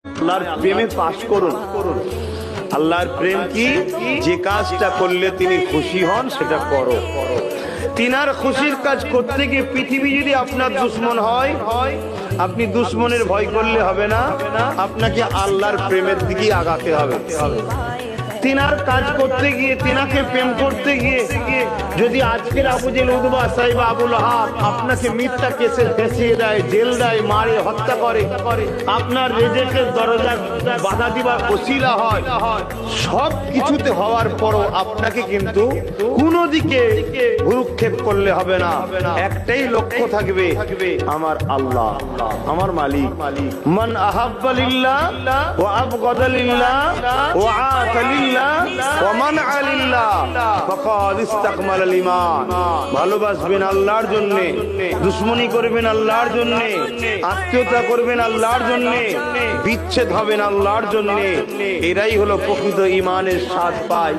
আল্লাহর প্রেমে পাশ করুন। আল্লাহর প্রেম কি? যে কাজটা করলে তিনি খুশি হন সেটা করো। তিনার খুশির কাজ করতে গিয়ে পৃথিবী যদি আপনার দুশ্মন হয়, আপনি দুশ্মনের ভয় করলে হবে না, আপনাকে আল্লাহর প্রেমের দিকে আগাতে হবে। তিনার কাজ করতে গিয়ে, তিনাকে প্রেম করতে গিয়ে যদি আজকের আবু জেল, উতবা, সাইবা, আবুল আহাব আপনাকে মিথ্যা কেসে ফেঁসিয়ে দেয়, জেল দেয়, মারে, হত্যা করে, আপনার রেজেকের দরজা বাধা দিবার ওসিলা হয়, সব কিছুতে হওয়ার পরও আপনাকে কিন্তু কোনো দিকে ভ্রুক্ষেপ করলে হবে না। একটাই লক্ষ্য থাকবে, আমার আল্লাহ, আমার মালিক। মান আহাব্বা লিল্লাহ ওয়া আবগাদা লিল্লাহ ওয়া আতা লিল্লাহ ওয়া মানআ লিল্লাহ ফাকাদ ইসতাকমালাল ঈমান। ভালোবাসবেন আল্লাহর জন্য, দুশমনি করবেন আল্লাহর জন্য, আত্মীয়তা করবেন আল্লাহর জন্য, বিচ্ছেদ হবেন আল্লাহর জন্য। এরাই হলো প্রকৃত ঈমানের স্বাদ পায়।